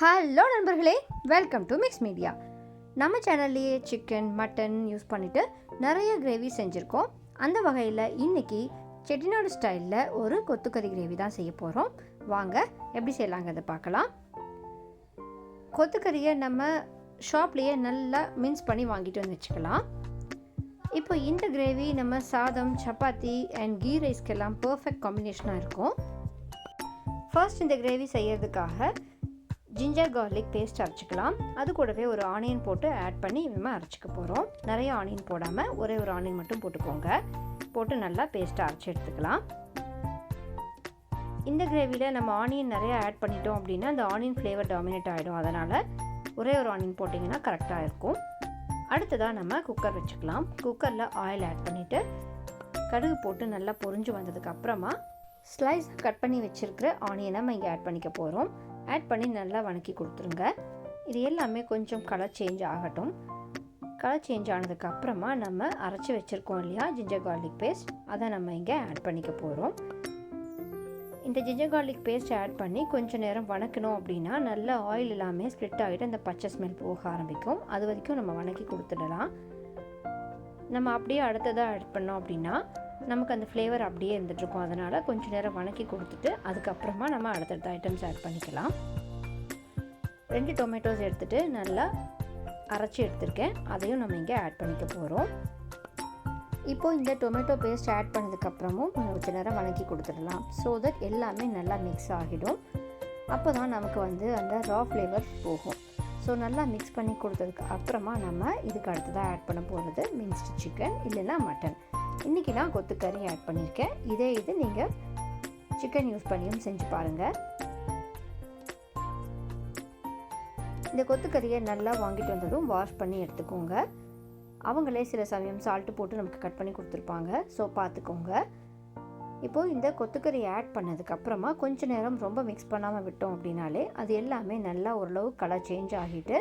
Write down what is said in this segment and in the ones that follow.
Hello நண்பர்களே, welcome to mix media. நம்ம சேனல்லையே chicken mutton use பண்ணிவிட்டு நிறைய கிரேவி செஞ்சுருக்கோம். அந்த வகையில் இன்றைக்கி செட்டிநாடு ஸ்டைலில் ஒரு கொத்துக்கறி கிரேவி தான் செய்ய போகிறோம். வாங்க எப்படி செய்யலாங்கிறத பார்க்கலாம். கொத்துக்கறியை நம்ம ஷாப்லேயே நல்லா மின்ஸ் பண்ணி வாங்கிட்டு வந்து வச்சுக்கலாம். இப்போ இந்த கிரேவி நம்ம சாதம், சப்பாத்தி அண்ட் கீ ரைஸ்க்கெல்லாம் பர்ஃபெக்ட் காம்பினேஷனாக இருக்கும். ஃபர்ஸ்ட் இந்த கிரேவி செய்கிறதுக்காக ஜிஞ்சர் கார்லிக் பேஸ்ட் அரைச்சிக்கலாம். அது கூடவே ஒரு ஆனியன் போட்டு ஆட் பண்ணி நம்ம அரைச்சிக்க போகிறோம். நிறைய ஆனியன் போடாமல் ஒரே ஒரு ஆனியன் மட்டும் போட்டுக்கோங்க. போட்டு நல்லா பேஸ்ட்டை அரைச்சி எடுத்துக்கலாம். இந்த கிரேவியில் நம்ம ஆனியன் நிறையா ஆட் பண்ணிட்டோம் அப்படின்னா அந்த ஆனியன் ஃப்ளேவர் டாமினேட் ஆகிடும். அதனால் ஒரே ஒரு ஆனியன் போட்டிங்கன்னா கரெக்டாக இருக்கும். அடுத்ததாக நம்ம குக்கர் வச்சுக்கலாம். குக்கரில் ஆயில் ஆட் பண்ணிவிட்டு கடுகு போட்டு நல்லா பொரிஞ்சு வந்ததுக்கு அப்புறமா ஸ்லைஸ் கட் பண்ணி வச்சுருக்கிற ஆனியனை நம்ம இங்கே ஆட் பண்ணிக்க போகிறோம். ஆட் பண்ணி நல்லா வணக்கி கொடுத்துருங்க. இது எல்லாமே கொஞ்சம் கலர் சேஞ்ச் ஆகட்டும். கலர் சேஞ்ச் ஆனதுக்கு அப்புறமா நம்ம அரைச்சி வச்சுருக்கோம் இல்லையா ஜிஞ்சர் கார்லிக் பேஸ்ட், அதை நம்ம இங்கே ஆட் பண்ணிக்க போகிறோம். இந்த ஜிஞ்சர் கார்லிக் பேஸ்ட் ஆட் பண்ணி கொஞ்சம் நேரம் வணக்கணும் அப்படின்னா நல்லா ஆயில் எல்லாமே ஸ்ப்ளிட் ஆகிட்டு அந்த பச்சை ஸ்மெல் போக ஆரம்பிக்கும். அது வரைக்கும் நம்ம வணக்கி கொடுத்துடலாம். நம்ம அப்படியே அடுத்ததாக ஆட் பண்ணோம் அப்படின்னா நமக்கு அந்த ஃப்ளேவர் அப்படியே இருந்துகிட்ருக்கும். அதனால் கொஞ்சம் நேரம் வணக்கி கொடுத்துட்டு அதுக்கப்புறமா நம்ம அடுத்தடுத்த ஐட்டம்ஸ் ஆட் பண்ணிக்கலாம். 2 டொமேட்டோஸ் எடுத்துகிட்டு நல்லா அரைச்சி எடுத்துருக்கேன். அதையும் நம்ம இங்கே ஆட் பண்ணிக்க போகிறோம். இப்போது இந்த டொமேட்டோ பேஸ்ட் ஆட் பண்ணதுக்கப்புறமும் கொஞ்சம் நேரம் வணக்கி கொடுத்துடலாம். ஸோ தட் எல்லாமே நல்லா மிக்ஸ் ஆகிடும். அப்போ தான் நமக்கு அந்த ரா ஃப்ளேவர் போகும். ஸோ நல்லா மிக்ஸ் பண்ணி கொடுத்ததுக்கு அப்புறமா நம்ம இதுக்கு அடுத்ததாக ஆட் பண்ண போகிறது மின்ஸ்டு சிக்கன் இல்லைன்னா மட்டன். இன்றைக்கி நான் கொத்துக்கறி ஆட் பண்ணியிருக்கேன். இது நீங்கள் சிக்கன் யூஸ் பண்ணியும் செஞ்சு பாருங்கள். இந்த கொத்துக்கறியை நல்லா வாங்கிட்டு வந்ததும் வாஷ் பண்ணி எடுத்துக்கோங்க. அவங்களே சில சமயம் சால்ட்டு போட்டு நமக்கு கட் பண்ணி கொடுத்துருப்பாங்க. ஸோ பார்த்துக்கோங்க. இப்போது இந்த கொத்துக்கறி ஆட் பண்ணதுக்கப்புறமா கொஞ்சம் நேரம் ரொம்ப மிக்ஸ் பண்ணாமல் விட்டோம் அப்படின்னாலே அது எல்லாமே நல்லா ஓரளவு கலர் சேஞ்ச் ஆகிட்டு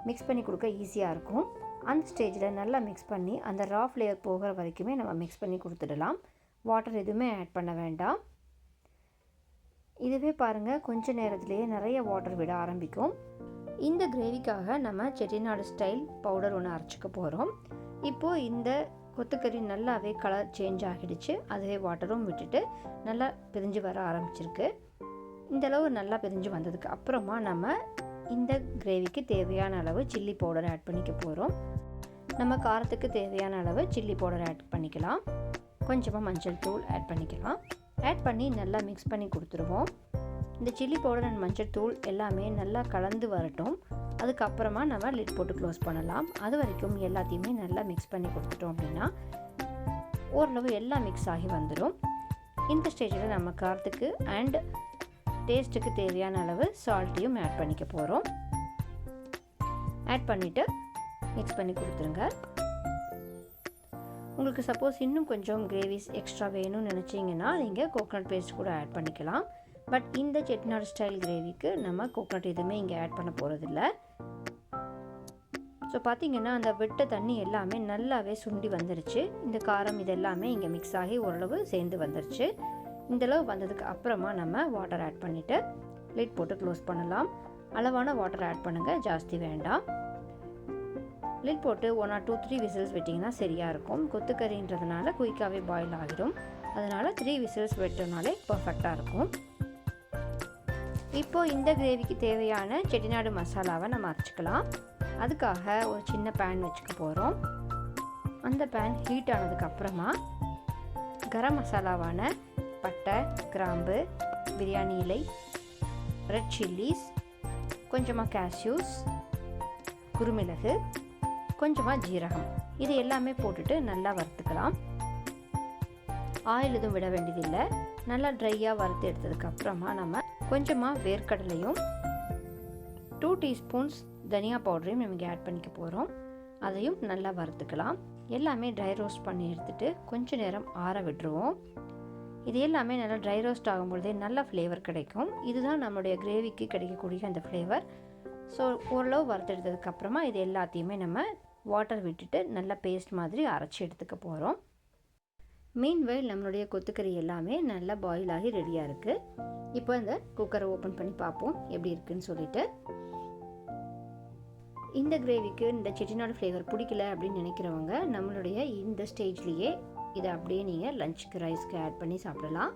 மிக்ஸ் பண்ணி கொடுக்க ஈஸியாக இருக்கும். அந்த ஸ்டேஜில் நல்லா மிக்ஸ் பண்ணி அந்த ரா ஃப்ளேவர் போகிற வரைக்குமே நம்ம மிக்ஸ் பண்ணி கொடுத்துடலாம். வாட்டர் எதுவுமே ஆட் பண்ண வேண்டாம். இதுவே பாருங்கள் கொஞ்சம் நேரத்துலேயே நிறைய வாட்டர் விட ஆரம்பிக்கும். இந்த கிரேவிக்காக நம்ம செட்டிநாடு ஸ்டைல் பவுடர் ஒன்று அரைச்சிக்க போகிறோம். இப்போது இந்த கொத்துக்கறி நல்லாவே கலர் சேஞ்ச் ஆகிடுச்சு. அதுவே வாட்டரும் விட்டுட்டு நல்லா பிரிஞ்சு வர ஆரம்பிச்சிருக்கு. இந்தளவு நல்லா பிரிஞ்சு வந்ததுக்கு அப்புறமா நம்ம இந்த கிரேவிக்கு தேவையான அளவு சில்லி பவுடர் ஆட் பண்ணிக்க போகிறோம். நம்ம காரத்துக்கு தேவையான அளவு சில்லி பவுடர் ஆட் பண்ணிக்கலாம். கொஞ்சமாக மஞ்சள் தூள் ஆட் பண்ணிக்கலாம். ஆட் பண்ணி நல்லா மிக்ஸ் பண்ணி கொடுத்துருவோம். இந்த சில்லி பவுடர் அண்ட் மஞ்சள் தூள் எல்லாமே நல்லா கலந்து வரட்டும். அதுக்கப்புறமா நம்ம லிட் போட்டு க்ளோஸ் பண்ணலாம். அது வரைக்கும் எல்லாத்தையுமே நல்லா மிக்ஸ் பண்ணி கொடுத்துட்டோம் அப்படின்னா ஓரளவு எல்லாம் மிக்ஸ் ஆகி வந்துடும். இந்த ஸ்டேஜில் நம்ம காரத்துக்கு அண்ட் டேஸ்ட்டுக்கு தேவையான அளவு சால்ட்டையும் ஆட் பண்ணிக்க போகிறோம். ஆட் பண்ணிவிட்டு மிக்ஸ் பண்ணி கொடுத்துருங்க. உங்களுக்கு சப்போஸ் இன்னும் கொஞ்சம் கிரேவிஸ் எக்ஸ்ட்ரா வேணும்னு நினச்சிங்கன்னா நீங்கள் கோகனட் பேஸ்ட் கூட ஆட் பண்ணிக்கலாம். பட் இந்த செட்டிநாடு ஸ்டைல் கிரேவிக்கு நம்ம கோகனட் எதுவுமே இங்கே ஆட் பண்ண போகிறதில்ல. ஸோ பார்த்திங்கன்னா அந்த விட்ட தண்ணி எல்லாமே நல்லாவே சுண்டி வந்துருச்சு. இந்த காரம் இதெல்லாமே இங்கே மிக்ஸ் ஆகி ஓரளவு சேர்ந்து வந்துருச்சு. இந்தளவு வந்ததுக்கு அப்புறமா நம்ம வாட்டர் ஆட் பண்ணிவிட்டு லிட் போட்டு க்ளோஸ் பண்ணலாம். அளவான வாட்டர் ஆட் பண்ணுங்கள், ஜாஸ்தி வேண்டாம். லிட் போட்டு 1 or 2, 3 விசில்ஸ் விட்டிங்கன்னா சரியாக இருக்கும். கொத்துக்கறின்றதுனால குயிக்காகவே பாயில் ஆகிடும். அதனால் 3 விசில்ஸ் விட்டோம்னாலே பர்ஃபெக்டாக இருக்கும். இப்போது இந்த கிரேவிக்கு தேவையான செட்டிநாடு மசாலாவை நம்ம அரைச்சிக்கலாம். அதுக்காக ஒரு சின்ன பேன் வச்சுக்க போகிறோம். அந்த பேன் ஹீட் ஆனதுக்கப்புறமா கரம் மசாலாவான பட்டை, கிராம்பு, பிரியாணி இலை, ரெட் சில்லிஸ், கொஞ்சமாக கேஷ்யூஸ், குருமிளகு, கொஞ்சமாக ஜீரகம், இது எல்லாமே போட்டுட்டு நல்லா வறுத்துக்கலாம். ஆயில் எதுவும் விட வேண்டியதில்லை. நல்லா ட்ரையாக வறுத்து எடுத்ததுக்கப்புறமா நம்ம கொஞ்சமாக வேர்க்கடலையும் 2 டீஸ்பூன்ஸ் தனியா பவுடரையும் நமக்கு ஆட் பண்ணிக்க போகிறோம். அதையும் நல்லா வறுத்துக்கலாம். எல்லாமே ட்ரை ரோஸ்ட் பண்ணி எடுத்துகிட்டு கொஞ்சம் நேரம் ஆற விட்டுருவோம். இது எல்லாமே நல்லா ட்ரை ரோஸ்ட் ஆகும்பொழுதே நல்ல ஃப்ளேவர் கிடைக்கும். இதுதான் நம்மளுடைய கிரேவிக்கு கிடைக்கக்கூடிய அந்த ஃப்ளேவர். ஸோ ஓரளவு வறுத்து எடுத்ததுக்கப்புறமா இது எல்லாத்தையுமே நம்ம வாட்டர் விட்டுட்டு நல்லா பேஸ்ட் மாதிரி அரைச்சி எடுத்துக்க போகிறோம். மீன்வைல் நம்மளுடைய கொத்துக்கறி எல்லாமே நல்லா பாயில் ஆகி ரெடியாக இருக்குது. இப்போ இந்த குக்கரை ஓப்பன் பண்ணி பார்ப்போம் எப்படி இருக்குன்னு சொல்லிட்டு. இந்த கிரேவிக்கு இந்த செட்டிநாடு ஃப்ளேவர் பிடிக்கல அப்படின்னு நினைக்கிறவங்க நம்மளுடைய இந்த ஸ்டேஜ்லேயே இதை அப்படியே நீங்கள் லஞ்சுக்கு ரைஸ்க்கு ஆட் பண்ணி சாப்பிடலாம்.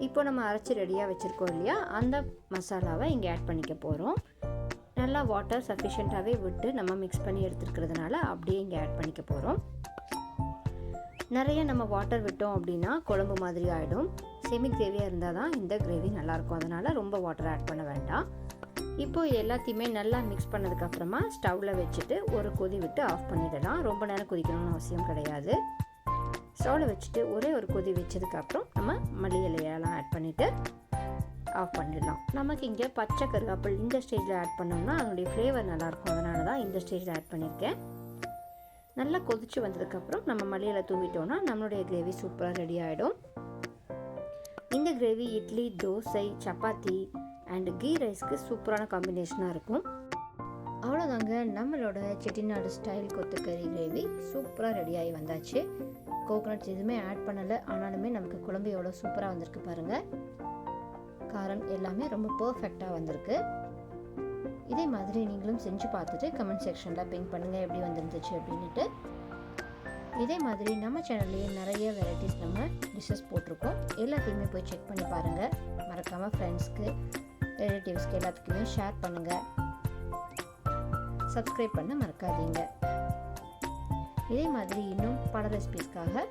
இப்போ நம்ம அரைச்சி ரெடியாக வச்சுருக்கோம் இல்லையா, அந்த மசாலாவை இங்கே ஆட் பண்ணிக்க போகிறோம். நல்லா வாட்டர் சஃபிஷியண்ட்டாகவே விட்டு நம்ம மிக்ஸ் பண்ணி எடுத்துருக்கிறதுனால அப்படியே இங்கே ஆட் பண்ணிக்க போகிறோம். நிறைய நம்ம வாட்டர் விட்டோம் அப்படின்னா குழம்பு மாதிரி ஆகிடும். செமி கிரேவியாக இருந்தால் தான் இந்த கிரேவி நல்லாயிருக்கும். அதனால் ரொம்ப வாட்டர் ஆட் பண்ண வேண்டாம். இப்போது எல்லாத்தையுமே நல்லா மிக்ஸ் பண்ணதுக்கப்புறமா ஸ்டவ்வில் வச்சுட்டு ஒரு கொதி விட்டு ஆஃப் பண்ணிடலாம். ரொம்ப நேரம் கொதிக்கணும்னு அவசியம் கிடையாது. ஸ்டவ்வில் வச்சுட்டு ஒரே ஒரு கொதி வச்சதுக்கப்புறம் நம்ம மல்லி இலையெல்லாம் ஆட் பண்ணிவிட்டு ஆஃப் பண்ணிடலாம். நமக்கு இங்கே பச்சை கருவேப்பிலை இந்த ஸ்டேஜில் ஆட் பண்ணோம்னா அதனுடைய ஃப்ளேவர் நல்லாயிருக்கும். அதனால தான் இந்த ஸ்டேஜில் ஆட் பண்ணியிருக்கேன். நல்லா கொதிச்சு வந்ததுக்கப்புறம் நம்ம மல்லி இலை தூவிட்டோம்னா நம்மளுடைய கிரேவி சூப்பராக ரெடி ஆகிடும். இந்த கிரேவி இட்லி, தோசை, சப்பாத்தி அண்ட் கீ ரைஸ்க்கு சூப்பரான காம்பினேஷனாக இருக்கும். அவ்வளோதாங்க, நம்மளோட செட்டிநாடு ஸ்டைல் கொத்துக்கறி கிரேவி சூப்பராக ரெடியாகி வந்தாச்சு. கோகோனட் எதுவுமே ஆட் பண்ணலை, ஆனாலுமே நமக்கு குழம்பு எவ்வளோ சூப்பராக வந்திருக்கு பாருங்கள். காரம் எல்லாமே ரொம்ப பர்ஃபெக்டாக வந்திருக்கு. இதே மாதிரி நீங்களும் செஞ்சு பார்த்துட்டு கமெண்ட் செக்ஷனில் பிங்க் பண்ணுங்கள் எப்படி வந்துருந்துச்சு அப்படின்ட்டு. இதே மாதிரி நம்ம சேனல்லையே நிறைய வெரைட்டிஸ் நம்ம டிஷ்ஷஸ் போட்டிருக்கோம். எல்லாத்தையுமே போய் செக் பண்ணி பாருங்கள். மறக்காமல் ஃப்ரெண்ட்ஸ்க்கு, ரிலேட்டிவ்ஸ்க்கு எல்லாத்துக்குமே ஷேர் பண்ணுங்கள். சப்ஸ்கிரைப் பண்ண மறக்காதீங்க. இதே மாதிரி இன்னும் பல ரெசிபீஸ்க்காக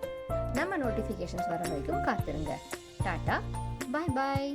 நம்ம நோட்டிஃபிகேஷன்ஸ் வர வரைக்கும் காத்துருங்க. டாட்டா, பாய் பாய்.